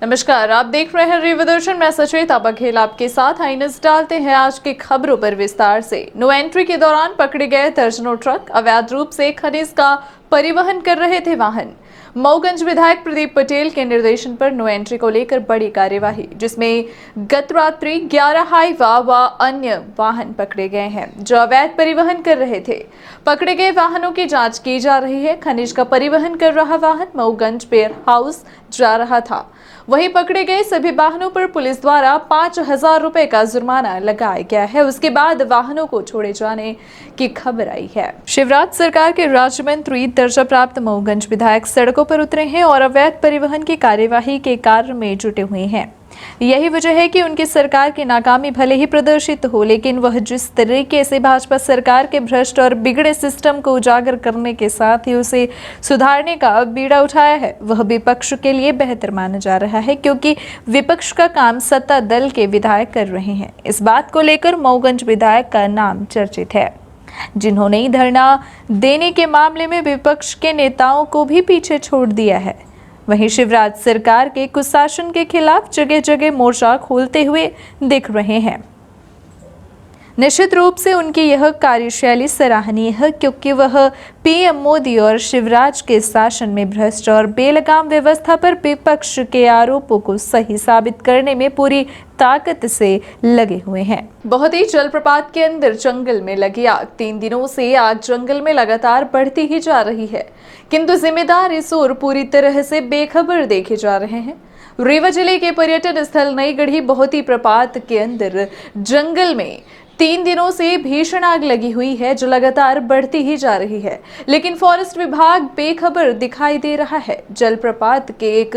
नमस्कार, आप देख रहे हैं रिवदर्शन। मैं सचेता बघेल आपके साथ। आई नजर डालते हैं आज की खबरों पर विस्तार से। नो एंट्री के दौरान पकड़े गए दर्जनों ट्रक अवैध रूप से खनिज का परिवहन कर रहे थे वाहन। मऊगंज विधायक प्रदीप पटेल के निर्देशन पर नो एंट्री को लेकर बड़ी कार्यवाही, जिसमें गत रात्रि 11 हाईवा व अन्य वाहन पकड़े गए हैं जो अवैध परिवहन कर रहे थे। पकड़े गए वाहनों की जांच की जा रही है। खनिज का परिवहन कर रहा वाहन मऊगंज वेयर हाउस जा रहा था। वहीं पकड़े गए सभी वाहनों पर पुलिस द्वारा 5,000 रुपए का जुर्माना लगाया गया है। उसके बाद वाहनों को छोड़े जाने की खबर आई है। शिवराज सरकार के राज्य मंत्री दर्जा प्राप्त मऊगंज विधायक सड़कों पर उतरे हैं और अवैध परिवहन की कार्यवाही के कार्य में जुटे हुए हैं। यही वजह है कि उनकी सरकार की नाकामी भले ही प्रदर्शित हो, लेकिन वह जिस तरीके से भाजपा सरकार के भ्रष्ट और बिगड़े सिस्टम को उजागर करने के साथ ही उसे सुधारने का बीड़ा उठाया है, वह विपक्ष के लिए बेहतर माना जा रहा है, क्योंकि विपक्ष का काम सत्ता दल के विधायक कर रहे हैं। इस बात को लेकर मऊगंज विधायक का नाम चर्चित है, जिन्होंने धरना देने के मामले में विपक्ष के नेताओं को भी पीछे छोड़ दिया है। वहीं शिवराज सरकार के कुशासन के खिलाफ जगह जगह मोर्चा खोलते हुए दिख रहे हैं। निश्चित रूप से उनकी यह कार्यशैली सराहनीय है, क्योंकि वह पीएम मोदी और शिवराज के शासन में भ्रष्ट और बेलगाम व्यवस्था पर विपक्ष के आरोपों को सही साबित करने में पूरी ताकत से लगे हुए हैं। बहुत ही जलप्रपात के अंदर जंगल में लगी आग। 3 दिनों से आग जंगल में लगातार बढ़ती ही जा रही है, किंतु जिम्मेदार इस ओर पूरी तरह से बेखबर देखे जा रहे हैं। रीवा जिले के पर्यटन स्थल नई गढ़ी बहुत ही प्रपात के अंदर जंगल में 3 दिनों से भीषण आग लगी हुई है, जो लगातार बढ़ती ही जा रही है, लेकिन फॉरेस्ट विभाग बेखबर दिखाई दे रहा है। जलप्रपात के एक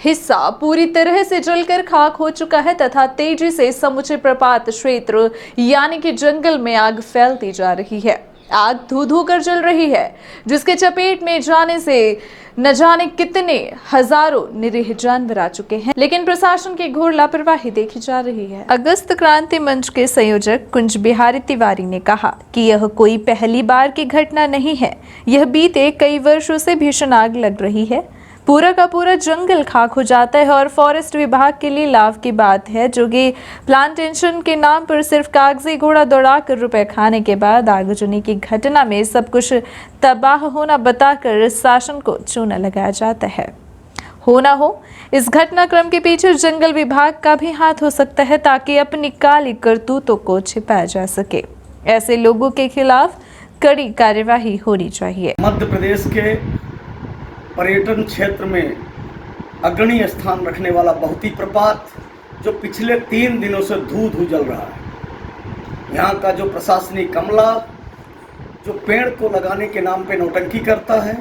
हिस्सा पूरी तरह से जलकर खाक हो चुका है तथा तेजी से समूचे प्रपात क्षेत्र यानी कि जंगल में आग फैलती जा रही है। आग धू धू कर जल रही है, जिसके चपेट में जाने से न जाने कितने हजारों निरीह जानवर आ चुके हैं, लेकिन प्रशासन की घोर लापरवाही देखी जा रही है। अगस्त क्रांति मंच के संयोजक कुंज बिहारी तिवारी ने कहा कि यह कोई पहली बार की घटना नहीं है। यह बीते कई वर्षों से भीषण आग लग रही है। पूरा का पूरा जंगल खाक हो जाता है और फॉरेस्ट विभाग के लिए लाभ की बात है, जो कि प्लांटेशन के नाम पर सिर्फ कागजी घोड़ा दौड़ाकर रुपए खाने के बाद आगजनी की घटना में सब कुछ तबाह होना बताकर शासन को चूना लगाया जाता है। हो ना हो, इस घटनाक्रम के पीछे जंगल विभाग का भी हाथ हो सकता है, ताकि अपनी काली करतूतों को छिपाया जा सके। ऐसे लोगों के खिलाफ कड़ी कार्यवाही होनी चाहिए। मध्य प्रदेश के पर्यटन क्षेत्र में अग्रणी स्थान रखने वाला बहुती प्रपात जो पिछले 3 दिनों से धू धू जल रहा है। यहाँ का जो प्रशासनिक अमला जो पेड़ को लगाने के नाम पे नौटंकी करता है।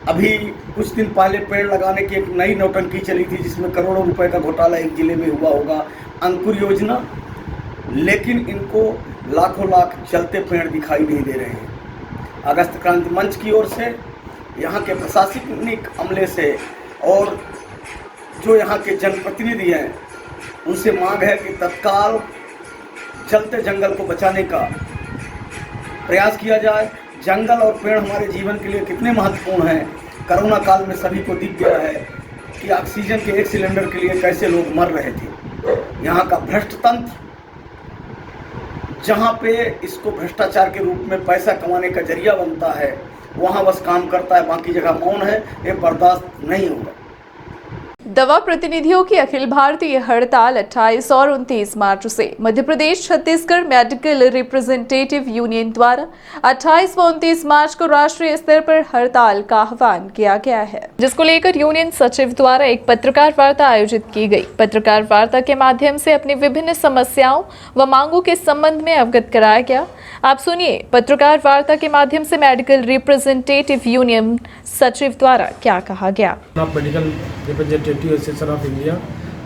अभी कुछ दिन पहले पेड़ लगाने की एक नई नौटंकी चली थी, जिसमें करोड़ों रुपए का घोटाला एक जिले में हुआ होगा, अंकुर योजना, लेकिन इनको लाखों लाख जलते पेड़ दिखाई नहीं दे रहे हैं। अगस्त क्रांति मंच की ओर से, यहाँ के प्रशासनिक अमले से और जो यहाँ के जनप्रतिनिधि हैं, उनसे मांग है कि तत्काल जलते जंगल को बचाने का प्रयास किया जाए। जंगल और पेड़ हमारे जीवन के लिए कितने महत्वपूर्ण हैं। कोरोना काल में सभी को दिख गया है कि ऑक्सीजन के 1 सिलेंडर के लिए कैसे लोग मर रहे थे। यहाँ का भ्रष्ट तंत्र, जहाँ पे इसको भ्रष्टाचार के रूप में पैसा कमाने का जरिया बनता है, वहाँ बस काम करता है, बाकी जगह मौन है। ये बर्दाश्त नहीं होगा। दवा प्रतिनिधियों की अखिल भारतीय हड़ताल 28 और 29 मार्च से Madhya Pradesh Chhattisgarh medical representative union द्वारा 28 व 29 मार्च को राष्ट्रीय स्तर पर हड़ताल का आह्वान किया गया है, जिसको लेकर यूनियन सचिव द्वारा एक पत्रकार वार्ता आयोजित की गई। पत्रकार वार्ता के माध्यम से अपनी विभिन्न समस्याओं व मांगों के संबंध में अवगत कराया गया। आप सुनिए पत्रकार वार्ता के माध्यम से मेडिकल रिप्रेजेंटेटिव यूनियन सचिव द्वारा क्या कहा गया। Medical representative association of India,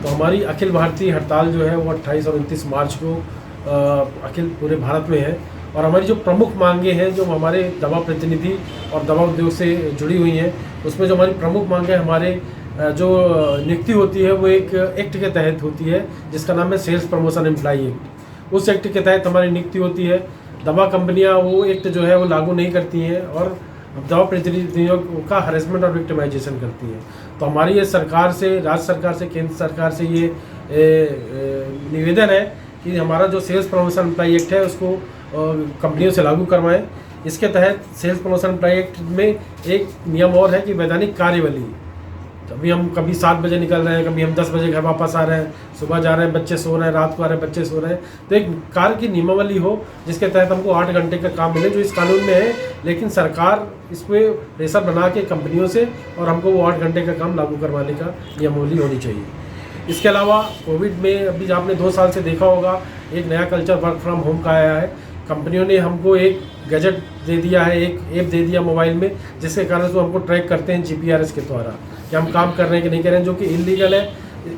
तो हमारी अखिल भारतीय हड़ताल जो है वो 28 और 29 मार्च को अखिल पूरे भारत में है। और हमारी जो प्रमुख मांगे हैं, जो हमारे दवा प्रतिनिधि और दवा उद्योग से जुड़ी हुई हैं, उसमें जो हमारी प्रमुख मांगे हमारे जो नियुक्ति होती है वो एक एक्ट के तहत होती है, जिसका नाम है सेल्स प्रमोशन एम्प्लॉय एक्ट। उस एक्ट के तहत हमारी नियुक्ति होती है। दवा कंपनियां वो एक्ट जो है वो लागू नहीं करती हैं और दवा प्रतिनिधियों का हरेसमेंट और विक्टिमाइजेशन करती है। तो हमारी ये सरकार से, राज्य सरकार से, केंद्र सरकार से ये निवेदन है कि हमारा जो सेल्स प्रमोशन एम्प्लॉय एक्ट है उसको कंपनियों से लागू करवाएं। इसके तहत सेल्स प्रमोशन एम्प्लॉय एक्ट में एक नियम और है कि वैधानिक कार्यवली, कभी 7 बजे निकल रहे हैं, कभी हम 10 बजे घर वापस आ रहे हैं, सुबह जा रहे हैं, बच्चे सो रहे हैं, रात को आ रहे हैं, बच्चे सो रहे हैं, तो एक कार्य की नियमावली हो जिसके तहत हमको 8 घंटे का काम मिले, जो इस कानून में है। लेकिन सरकार इस पर प्रेशर बना के कंपनियों से और हमको वो 8 घंटे का काम लागू करवाने का नियमावली होनी चाहिए। इसके अलावा कोविड में अभी आपने 2 साल से देखा होगा, एक नया कल्चर वर्क फ्रॉम होम का आया है। कंपनियों ने हमको एक गैजेट दे दिया है, एक ऐप दे दिया मोबाइल में, जिसके कारण से हमको ट्रैक करते हैं GPRS के द्वारा कि हम काम कर रहे हैं कि नहीं कर रहे हैं, जो कि इलीगल है।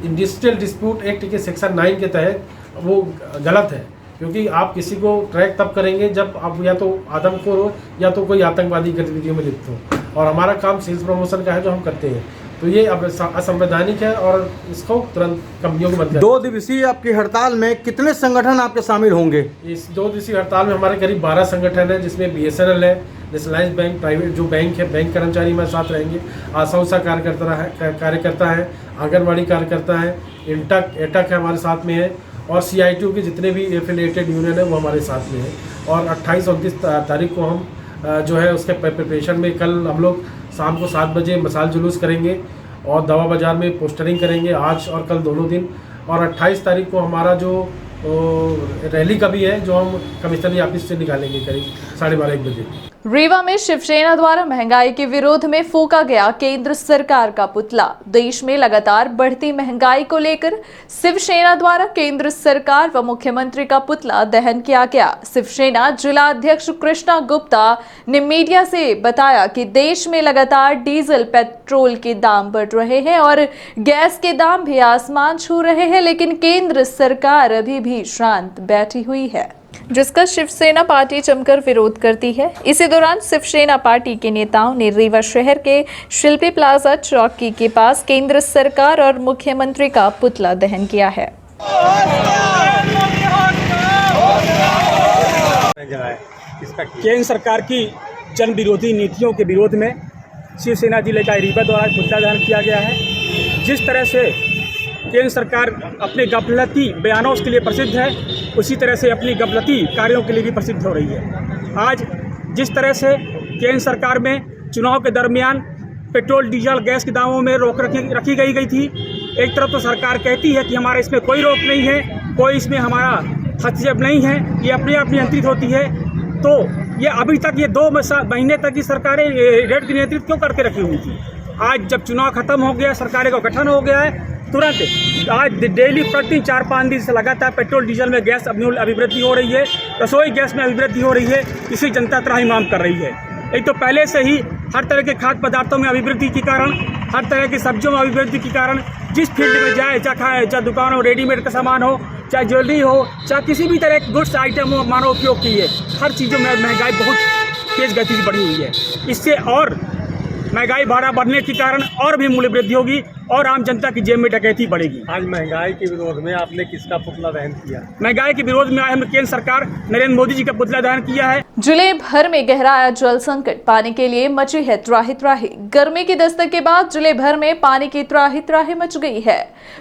इंडस्ट्रियल डिस्प्यूट एक्ट के सेक्शन 9 के तहत वो गलत है, क्योंकि आप किसी को ट्रैक तब करेंगे जब आप या तो आदमखोर हो या तो कोई आतंकवादी गतिविधियों में लिप्त हो, और हमारा काम सेल्स प्रमोशन का है जो हम करते हैं। तो ये अब असंवैधानिक है और इसको तुरंत कंपनियों को बंद कर। 2 दिवसीय आपकी हड़ताल में कितने संगठन आपके शामिल होंगे? इस 2 दिवसीय हड़ताल में हमारे करीब 12 संगठन हैं, जिसमें BSNL है, नेशनलाइज्ड बैंक, प्राइवेट जो बैंक है, बैंक कर्मचारी हमारे साथ रहेंगे, आशा उषा कार्यकर्ता है, आंगनबाड़ी कार्यकर्ता है, एटक है हमारे साथ में है, और CITU के जितने भी एफिलिएटेड यूनियन है वो हमारे साथ में है। और 28 और 29 तारीख को हम जो है उसके प्रिपरेशन में कल हम लोग शाम को 7 बजे मसाल जुलूस करेंगे और दवा बाज़ार में पोस्टरिंग करेंगे, आज और कल दोनों दिन। और 28 तारीख को हमारा जो रैली का भी है, जो हम कमिश्नरी ऑफिस से निकालेंगे करीब 12:30 बजे। रीवा में शिवसेना द्वारा महंगाई के विरोध में फूंका गया केंद्र सरकार का पुतला। देश में लगातार बढ़ती महंगाई को लेकर शिवसेना द्वारा केंद्र सरकार व मुख्यमंत्री का पुतला दहन किया गया। शिवसेना जिला अध्यक्ष कृष्णा गुप्ता ने मीडिया से बताया कि देश में लगातार डीजल, पेट्रोल के दाम बढ़ रहे हैं और गैस के दाम भी आसमान छू रहे हैं, लेकिन केंद्र सरकार अभी भी शांत बैठी हुई है, जिसका शिवसेना पार्टी जमकर विरोध करती है। इसी दौरान शिवसेना पार्टी के नेताओं ने रीवा शहर के शिल्पी प्लाजा चौकी के पास केंद्र सरकार और मुख्यमंत्री का पुतला दहन किया है। केंद्र सरकार की जन विरोधी नीतियों के विरोध में शिवसेना जिले का रीवा द्वारा पुतला दहन किया गया है। जिस तरह से केंद्र सरकार अपने गफलती बयानों के लिए प्रसिद्ध है, उसी तरह से अपनी गफलती कार्यों के लिए भी प्रसिद्ध हो रही है। आज जिस तरह से केंद्र सरकार में चुनाव के दरमियान पेट्रोल, डीजल, गैस के दामों में रोक रखी गई थी। एक तरफ तो सरकार कहती है कि हमारा इसमें कोई रोक नहीं है, कोई इसमें हमारा हस्तक्षेप नहीं है, ये अपने आप नियंत्रित होती है। तो ये अभी तक ये 2 महीने तक की सरकारें रेट की नियंत्रित क्यों करके रखी हुई थी? आज जब चुनाव खत्म हो गया, सरकारों का गठन हो गया है, तुरंत आज डेली प्रति 4-5 दिन से लगातार पेट्रोल, डीजल में गैस अभिवृद्धि हो रही है, रसोई गैस में अभिवृद्धि हो रही है। इसी जनता त्राहिमाम कर रही है। एक तो पहले से ही हर तरह के खाद्य पदार्थों में अभिवृद्धि के कारण, हर तरह की सब्जियों में अभिवृद्धि के कारण, जिस फील्ड में जाए, चाहे दुकान हो, रेडीमेड का सामान हो, चाहे ज्वेलरी हो, चाहे किसी भी तरह के गुड्स आइटम हो, मानव उपयोग की है, हर चीज़ों में महंगाई बहुत तेज़ गति से बढ़ी हुई है। इससे और महंगाई भाड़ा बढ़ने के कारण और भी मूल्य वृद्धि होगी और आम जनता की जेब में डकैती बढ़ेगी। आज महंगाई के विरोध में आपने किसका पुतला दहन किया? महंगाई के विरोध में आज हमने केंद्र सरकार नरेंद्र मोदी जी का पुतला दहन किया है। जिले भर में गहराया जल संकट, पानी के लिए मची है त्राही। गर्मी की दस्तक के बाद जिले भर में पानी की त्राही मच गई है।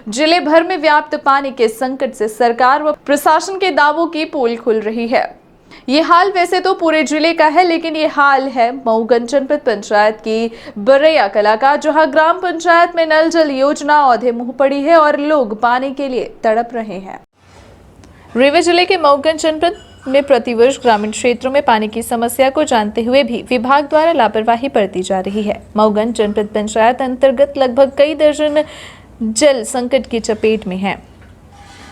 जिले भर में व्याप्त पानी के संकट से सरकार व प्रशासन के दावों की पोल खुल रही है। ये हाल वैसे तो पूरे जिले का है, लेकिन ये हाल है मऊगंज जनपद पंचायत की बरैया कला का, जहां ग्राम पंचायत में नल जल योजना औधे मुंह पड़ी है और लोग पानी के लिए तड़प रहे हैं। रीवा जिले के मऊगंज जनपद में प्रतिवर्ष ग्रामीण क्षेत्रों में पानी की समस्या को जानते हुए भी विभाग द्वारा लापरवाही बरती जा रही है। मऊगंज जनपद पंचायत अंतर्गत लगभग कई दर्जन जल संकट की चपेट में है।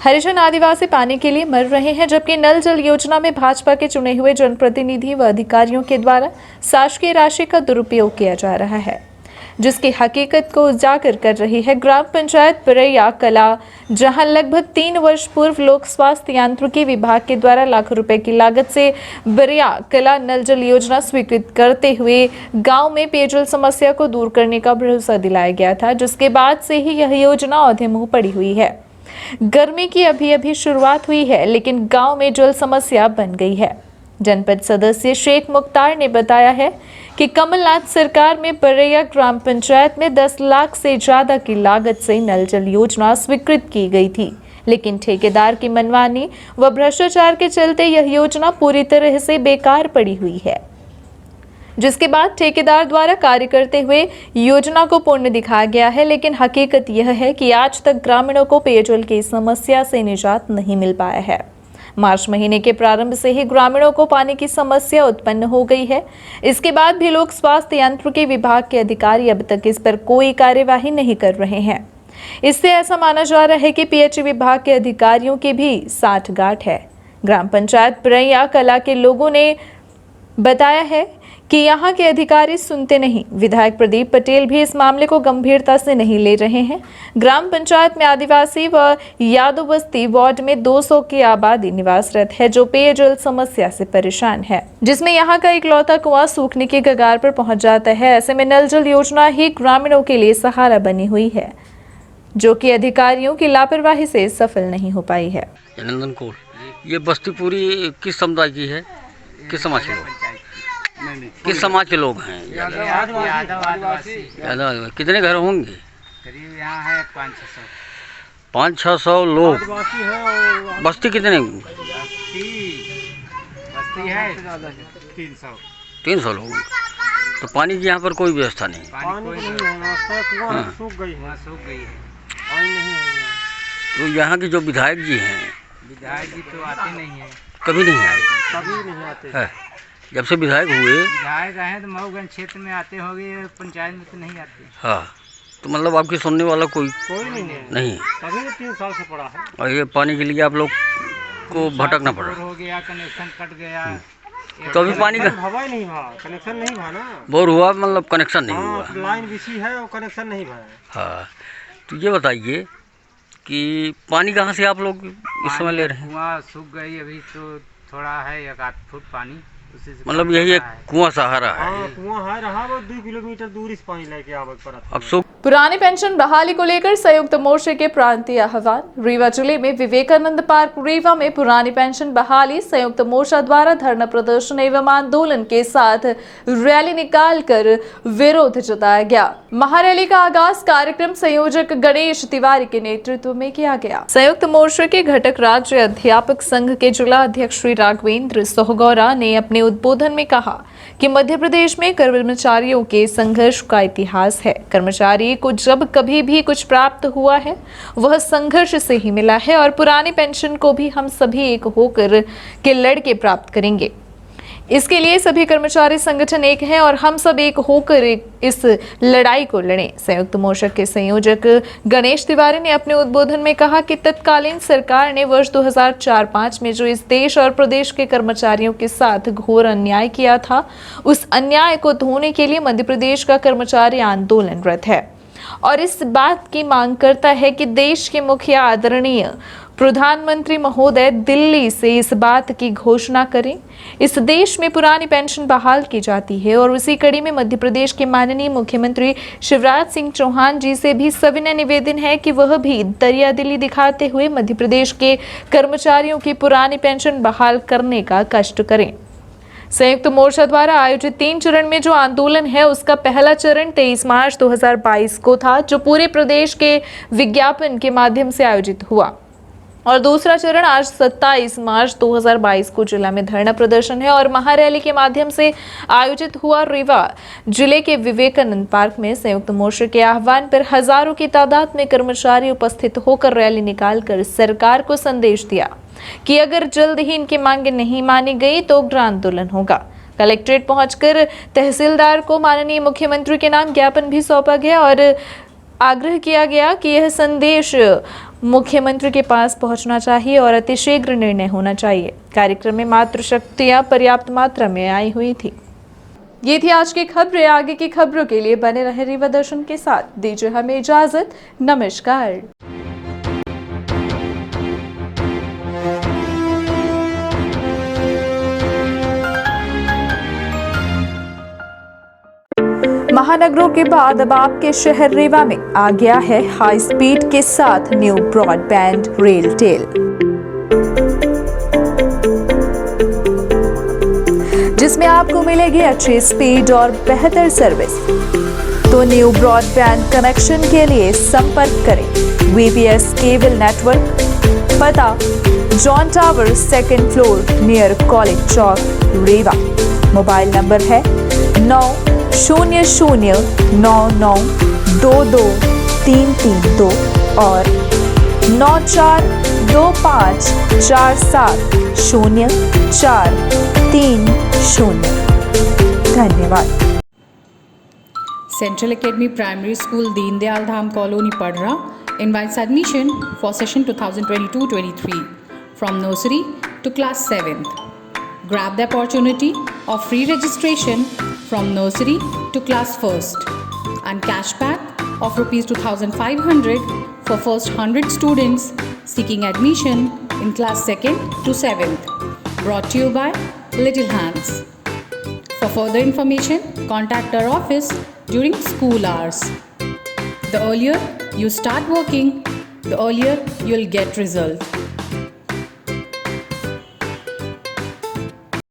हरिजन आदिवासी पानी के लिए मर रहे हैं, जबकि नल जल योजना में भाजपा के चुने हुए जनप्रतिनिधि व अधिकारियों के द्वारा शासकीय राशि का दुरुपयोग किया जा रहा है, जिसकी हकीकत को उजागर कर रही है ग्राम पंचायत बरैया कला, जहां लगभग 3 वर्ष पूर्व लोक स्वास्थ्य यांत्रिकी विभाग के द्वारा लाखों रुपए की लागत से बरैया कला नल जल योजना स्वीकृत करते हुए गांव में पेयजल समस्या को दूर करने का भरोसा दिलाया गया था, जिसके बाद से ही यह योजना औधे मुंह पड़ी हुई है। गर्मी की अभी शुरुआत हुई है, लेकिन गांव में जल समस्या बन गई है। जनपद सदस्य शेख मुख्तार ने बताया है कि कमलनाथ सरकार में बरैया ग्राम पंचायत में 10 लाख से ज्यादा की लागत से नल जल योजना स्वीकृत की गई थी, लेकिन ठेकेदार की मनमानी व भ्रष्टाचार के चलते यह योजना पूरी तरह से बेकार पड़ी हुई है, जिसके बाद ठेकेदार द्वारा कार्य करते हुए योजना को पूर्ण दिखाया गया है। लेकिन हकीकत यह है कि आज तक ग्रामीणों को पेयजल की समस्या से निजात नहीं मिल पाया है। मार्च महीने के प्रारंभ से ही ग्रामीणों को पानी की समस्या उत्पन्न हो गई है। इसके बाद भी लोक स्वास्थ्य यांत्रिकी विभाग के अधिकारी अब तक इस पर कोई कार्यवाही नहीं कर रहे हैं। इससे ऐसा माना जा रहा है कि पीएचई विभाग के अधिकारियों की भी साठगांठ है। ग्राम पंचायत बरैया कला के लोगों ने बताया है कि यहाँ के अधिकारी सुनते नहीं। विधायक प्रदीप पटेल भी इस मामले को गंभीरता से नहीं ले रहे हैं। ग्राम पंचायत में आदिवासी व यादव बस्ती वार्ड में 200 की आबादी निवासरत है, जो पेयजल समस्या से परेशान है, जिसमें यहाँ का इकलौता कुआं सूखने के कगार पर पहुंच जाता है। ऐसे में नल जल योजना ही ग्रामीणों के लिए सहारा बनी हुई है, जो कि अधिकारियों की लापरवाही से सफल नहीं हो पाई है। नंदन कौर, ये बस्ती पूरी किस समुदाय की है, किस समाज के लोग, किस समाज के लोग हैं? यादव। कितने घर होंगे? करीब यहाँ है 500-600 लोग। बस्ती कितने? बस्ती है 300 लोग। तो पानी की यहाँ पर कोई व्यवस्था नहीं? सूख गई है। तो यहाँ के जो विधायक जी हैं, विधायक जी तो आते नहीं है, कभी नहीं आए? है, जब से विधायक हुए? विधायक आए तो मऊगंज क्षेत्र में आते होंगे, पंचायत में तो नहीं आते। हाँ, तो मतलब आपकी सुनने वाला कोई नहीं? तभी 3 साल से पड़ा है। और ये पानी के लिए आप लोग को भटकना पड़ा? हो गया, कनेक्शन कट गया, तो अभी पानी का हवा ही नहीं भरा, कनेक्शन नहीं भरा ना। बोर हुआ, मतलब कनेक्शन नहीं हुआ। लाइन बिछी है और कनेक्शन नहीं भरा। हाँ, तो ये बताइए कि पानी कहाँ से आप लोग इस समय ले रहे हैं? कुआं सूख गई, अभी तो थोड़ा है 1-8 फुट पानी, उसी से मतलब यही एक कुआं सहारा है? कुआं है रहा, वो 2 किलोमीटर दूर इस पानी लेके आवे पड़ा। अब सूख पुरानी पेंशन बहाली को लेकर संयुक्त मोर्चे के प्रांतीय आह्वान। रीवा जिले में विवेकानंद पार्क रीवा में पुरानी पेंशन बहाली संयुक्त मोर्चा द्वारा धरना प्रदर्शन एवं आंदोलन के साथ रैली निकालकर विरोध जताया गया। महारैली का आगाज कार्यक्रम संयोजक गणेश तिवारी के नेतृत्व में किया गया। संयुक्त मोर्चे के घटक राज्य अध्यापक संघ के जिला अध्यक्ष श्री राघवेंद्र सोहगौरा ने अपने उद्बोधन में कहा कि मध्य प्रदेश में कर्मचारियों के संघर्ष का इतिहास है। कर्मचारी को जब कभी भी कुछ प्राप्त हुआ है वह संघर्ष से ही मिला है और पुरानी पेंशन को भी हम सभी एक होकर के लड़के प्राप्त करेंगे। इसके लिए सभी कर्मचारी संगठन एक हैं और हम सब एक होकर इस लड़ाई को लड़ें। संयुक्त मोर्चा के संयोजक गणेश तिवारी ने अपने उद्बोधन में कहा कि तत्कालीन सरकार ने वर्ष 2004-05 में जो इस देश और प्रदेश के कर्मचारियों के साथ घोर अन्याय किया था, उस अन्याय को धोने के लिए मध्य प्रदेश का कर्मचारी आंदोलनरत है और इस बात की मांग करता है कि देश के मुखिया आदरणीय प्रधानमंत्री महोदय दिल्ली से इस बात की घोषणा करें। इस देश में पुरानी पेंशन बहाल की जाती है और उसी कड़ी में मध्य प्रदेश के माननीय मुख्यमंत्री शिवराज सिंह चौहान जी से भी सविनय निवेदन है कि वह भी दरियादिली दिखाते हुए मध्य प्रदेश के कर्मचारियों की पुरानी पेंशन बहाल करने का कष्ट करें। संयुक्त मोर्चा द्वारा आयोजित 3 चरण में जो आंदोलन है उसका पहला चरण 23 मार्च 2022 को था, जो पूरे प्रदेश के विज्ञापन के माध्यम से आयोजित हुआ, और दूसरा चरण आज 27 मार्च 2022 को जिला में धरना प्रदर्शन है और महारैली के माध्यम से आयोजित हुआ। रीवा जिले के विवेकानंद पार्क में संयुक्त मोर्चा के आह्वान पर हजारों की तादाद में कर्मचारी उपस्थित होकर रैली निकालकर सरकार को संदेश दिया कि अगर जल्द ही इनकी मांगे नहीं मानी गई तो उग्र आंदोलन होगा। कलेक्ट्रेट पहुंचकर तहसीलदार को माननीय मुख्यमंत्री के नाम ज्ञापन भी सौंपा गया और आग्रह किया गया कि यह संदेश मुख्यमंत्री के पास पहुंचना चाहिए और अतिशीघ्र निर्णय होना चाहिए। कार्यक्रम में मातृशक्तियां पर्याप्त मात्रा में आई हुई थी। ये थी आज की खबरें। आगे की खबरों के लिए बने रहे रीवा दर्शन के साथ। दीजिए हमें इजाजत। नमस्कार। महानगरों के बाद अब आपके शहर रीवा में आ गया है हाई स्पीड के साथ न्यू ब्रॉडबैंड रेलटेल, जिसमें आपको मिलेगी अच्छी स्पीड और बेहतर सर्विस। तो न्यू ब्रॉडबैंड कनेक्शन के लिए संपर्क करें VPS केबल नेटवर्क, पता John tower 2nd floor near college Chowk, Rewa. Mobile number है 9000992232 और 9425470430। धन्यवाद। Central Academy Primary School, Deen Dayal Dham Colony, Padra invites admission for session 2022-23 from nursery to class 7th. Grab the opportunity of free registration from nursery to class 1st and cashback of Rs 2,500 for first 100 students seeking admission in class 2nd to 7th. Brought to you by Little Hands. For further information, contact our office during school hours. The earlier you start working, the earlier you'll get result.